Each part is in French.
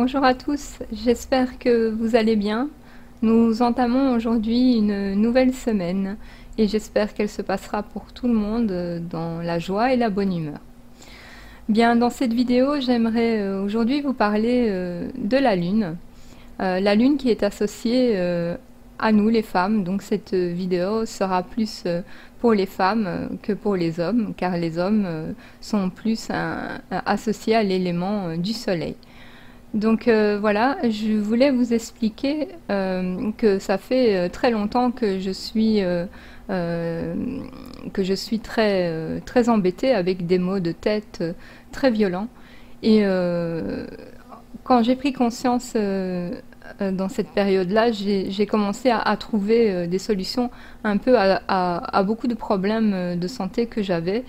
Bonjour à tous, j'espère que vous allez bien. Nous entamons aujourd'hui une nouvelle semaine et j'espère qu'elle se passera pour tout le monde dans la joie et la bonne humeur. Bien, dans cette vidéo, j'aimerais aujourd'hui vous parler de la Lune. La Lune qui est associée à nous les femmes, donc cette vidéo sera plus pour les femmes que pour les hommes, car les hommes sont plus associés à l'élément du soleil. Donc voilà, je voulais vous expliquer que ça fait très longtemps euh, que je suis très embêtée avec des maux de tête très violents. Et quand j'ai pris conscience dans cette période-là, j'ai commencé à trouver des solutions un peu à beaucoup de problèmes de santé que j'avais,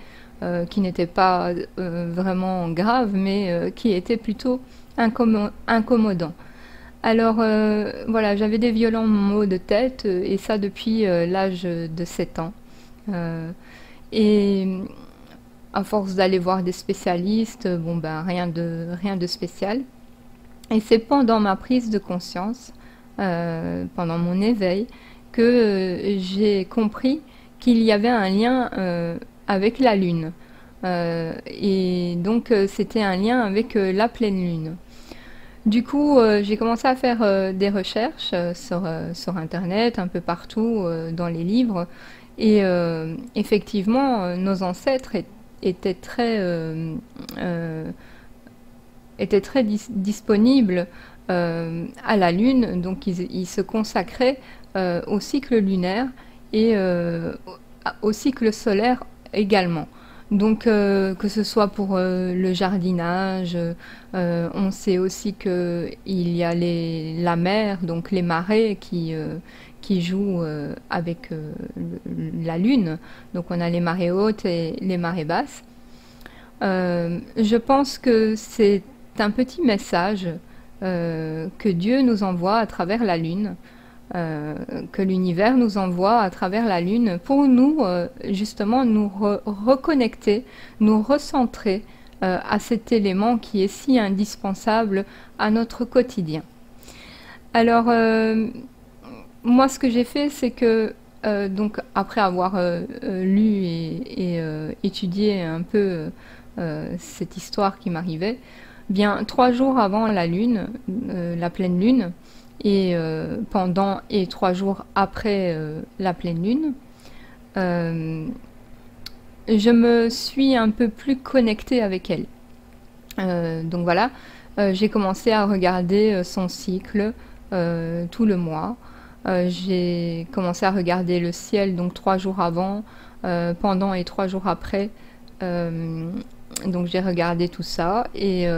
qui n'étaient pas vraiment graves, mais qui étaient plutôt incommodants. Alors voilà, j'avais des violents maux de tête, et ça depuis l'âge de 7 ans. Euh, et à force d'aller voir des spécialistes, bon ben rien de spécial. Et c'est pendant ma prise de conscience, pendant mon éveil, que j'ai compris qu'il y avait un lien avec la Lune. Et donc c'était un lien avec la pleine Lune. Du coup, j'ai commencé à faire des recherches sur Internet, un peu partout, dans les livres. Et effectivement, nos ancêtres étaient euh, disponibles à la Lune, donc ils se consacraient au cycle lunaire et au cycle solaire également. Donc que ce soit pour le jardinage, on sait aussi qu'il y a la mer, donc les marées qui jouent avec la Lune. Donc on a les marées hautes et les marées basses. Je pense que c'est un petit message que Dieu nous envoie à travers la Lune, que l'univers nous envoie à travers la Lune pour nous, justement, nous reconnecter, nous recentrer à cet élément qui est si indispensable à notre quotidien. Alors, moi, ce que j'ai fait, c'est que, donc, après avoir lu et étudié un peu cette histoire qui m'arrivait, bien 3 jours avant la Lune, la pleine Lune, et pendant et 3 jours après la pleine Lune, euh, je me suis un peu plus connectée avec elle. Donc voilà, j'ai commencé à regarder son cycle tout le mois. J'ai commencé à regarder le ciel donc 3 jours avant, pendant et 3 jours après. Donc j'ai regardé tout ça et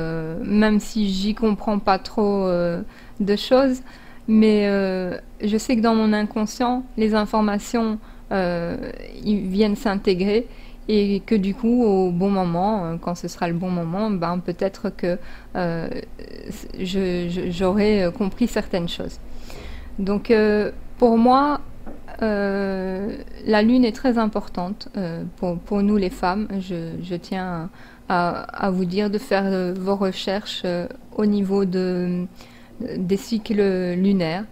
même si j'y comprends pas trop de choses, mais je sais que dans mon inconscient, les informations ils viennent s'intégrer et que du coup, au bon moment, quand ce sera le bon moment, ben, peut-être que euh, j'aurai compris certaines choses. Donc pour moi, la Lune est très importante pour nous les femmes. Je tiens à vous dire de faire vos recherches au niveau des cycles lunaires.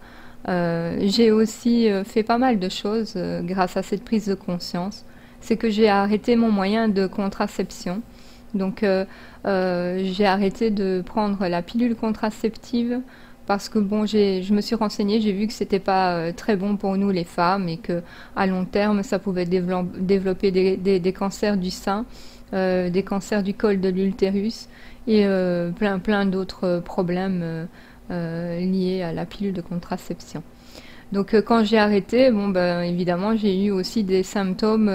J'ai aussi fait pas mal de choses grâce à cette prise de conscience. C'est que j'ai arrêté mon moyen de contraception. Donc j'ai arrêté de prendre la pilule contraceptive parce que bon, je me suis renseignée, j'ai vu que c'était pas très bon pour nous les femmes et que à long terme ça pouvait développer des cancers du sein, des cancers du col de l'utérus et plein d'autres problèmes liés à la pilule de contraception. Donc quand j'ai arrêté, bon ben évidemment j'ai eu aussi des symptômes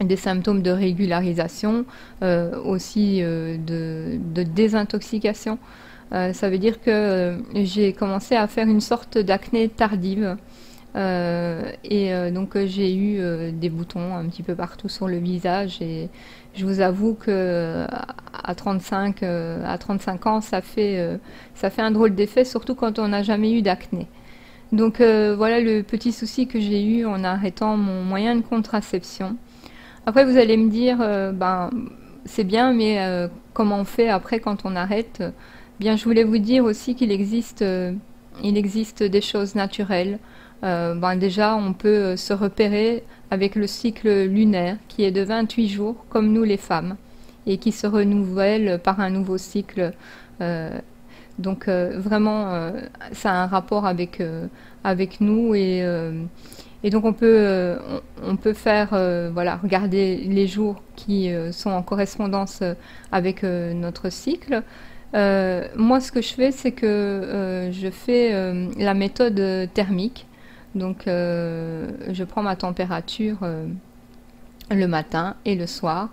de régularisation, aussi de désintoxication. Ça veut dire que j'ai commencé à faire une sorte d'acné tardive. Donc j'ai eu des boutons un petit peu partout sur le visage et je vous avoue que à 35 ans ça fait un drôle d'effet, surtout quand on n'a jamais eu d'acné. Donc voilà le petit souci que j'ai eu en arrêtant mon moyen de contraception. Après vous allez me dire ben c'est bien mais comment on fait après quand on arrête? Bien, je voulais vous dire aussi il existe des choses naturelles. Déjà, on peut se repérer avec le cycle lunaire qui est de 28 jours, comme nous les femmes, et qui se renouvelle par un nouveau cycle. Euh, Vraiment, ça a un rapport avec nous et donc on peut faire, voilà, regarder les jours qui sont en correspondance avec notre cycle. Moi, ce que je fais, c'est que je fais la méthode thermique. Je prends ma température le matin et le soir.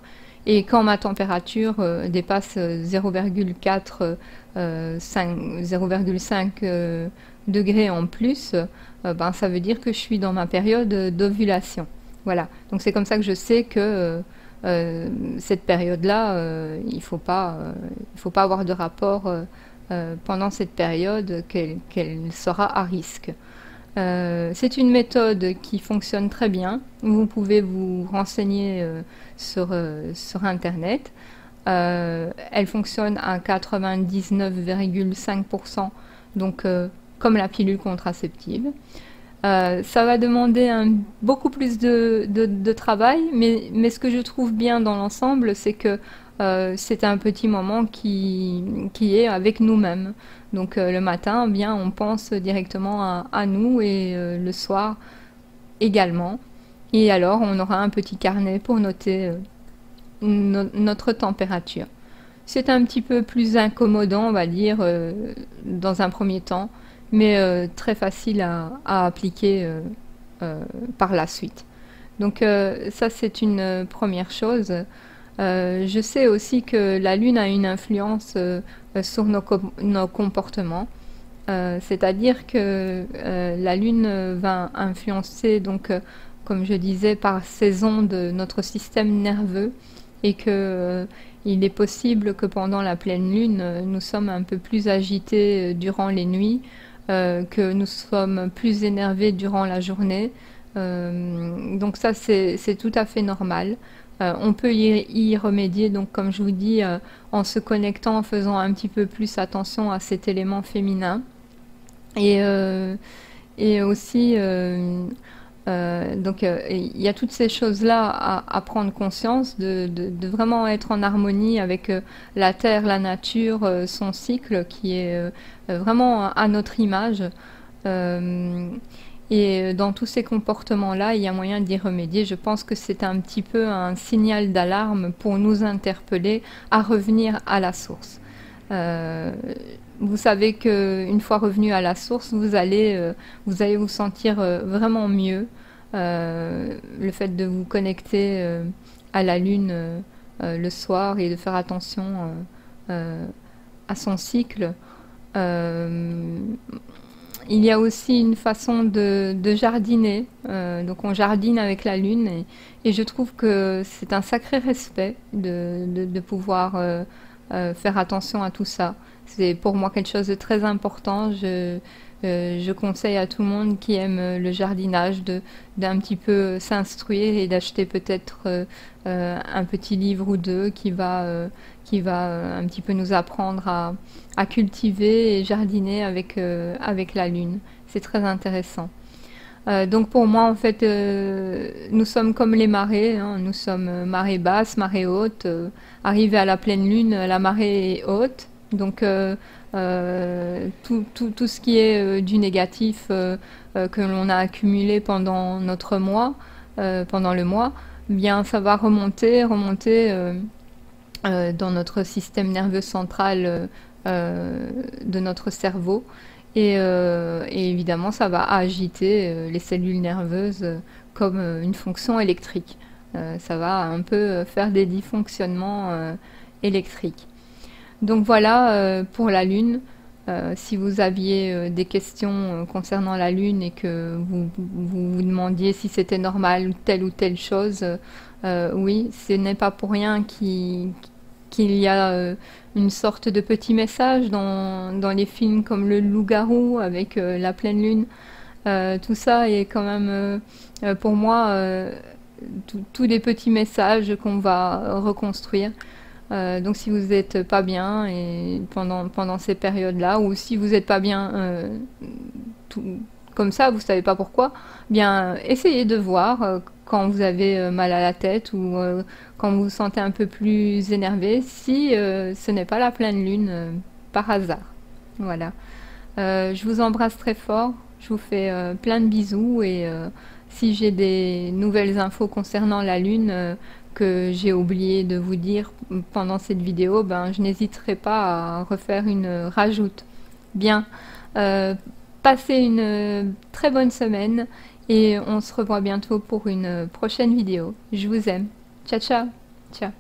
Et quand ma température dépasse 0,4, 0,5 degrés en plus, ça veut dire que je suis dans ma période d'ovulation. Voilà. Donc c'est comme ça que je sais que cette période-là, il faut pas avoir de rapport pendant cette période, qu'elle sera à risque. C'est une méthode qui fonctionne très bien. Vous pouvez vous renseigner sur Internet. Elle fonctionne à 99,5%, donc comme la pilule contraceptive. Ça va demander beaucoup plus de travail, mais ce que je trouve bien dans l'ensemble, c'est que c'est un petit moment qui est avec nous-mêmes. Donc le matin, bien, on pense directement à nous et le soir également. Et alors, on aura un petit carnet pour noter notre température. C'est un petit peu plus incommodant, on va dire, dans un premier temps, mais très facile à appliquer par la suite. Donc ça, c'est une première chose. Je sais aussi que la Lune a une influence sur nos comportements. C'est-à-dire que la Lune va influencer, donc, comme je disais, par saison de notre système nerveux et que il est possible que pendant la pleine Lune, nous sommes un peu plus agités durant les nuits, que nous sommes plus énervés durant la journée. Donc ça, c'est tout à fait normal. On peut y remédier, donc comme je vous dis, en se connectant, en faisant un petit peu plus attention à cet élément féminin. Et, et aussi, il y a toutes ces choses-là à prendre conscience, de vraiment être en harmonie avec la Terre, la nature, son cycle qui est vraiment à notre image. Euh, et dans tous ces comportements-là, il y a moyen d'y remédier. Je pense que c'est un petit peu un signal d'alarme pour nous interpeller à revenir à la source. Euh, Vous savez qu'une fois revenu à la source, vous allez vous sentir vraiment mieux. Le fait de vous connecter à la Lune le soir et de faire attention à son cycle. Euh, il y a aussi une façon de jardiner. Donc on jardine avec la Lune et je trouve que c'est un sacré respect de pouvoir faire attention à tout ça. C'est pour moi quelque chose de très important. Je conseille à tout le monde qui aime le jardinage d'un petit peu s'instruire et d'acheter peut-être un petit livre ou deux qui va un petit peu nous apprendre à cultiver et jardiner avec la Lune. C'est très intéressant. Donc pour moi, en fait, nous sommes comme les marées, hein. Nous sommes marée basse, marée haute. Arrivé à la pleine lune, la marée est haute. Donc tout ce qui est du négatif que l'on a accumulé pendant notre mois, pendant le mois, bien ça va remonter dans notre système nerveux central de notre cerveau. Et évidemment, ça va agiter les cellules nerveuses comme une fonction électrique. Ça va un peu faire des dysfonctionnements électriques. Donc voilà pour la Lune. Si vous aviez des questions concernant la Lune et que vous demandiez si c'était normal ou telle chose, oui, ce n'est pas pour rien qu'il y a une sorte de petit message dans les films comme Le Loup-garou avec la pleine lune. Tout ça est quand même pour moi tous des petits messages qu'on va reconstruire. Donc si vous n'êtes pas bien et pendant ces périodes-là, ou si vous n'êtes pas bien tout, comme ça, vous savez pas pourquoi, bien essayez de voir quand vous avez mal à la tête ou quand vous vous sentez un peu plus énervé, si ce n'est pas la pleine lune par hasard. Voilà. Je vous embrasse très fort, je vous fais plein de bisous et si j'ai des nouvelles infos concernant la lune que j'ai oublié de vous dire pendant cette vidéo, ben je n'hésiterai pas à refaire une rajoute. Bien, euh, passez une très bonne semaine et on se revoit bientôt pour une prochaine vidéo. Je vous aime. Ciao, ciao. Ciao.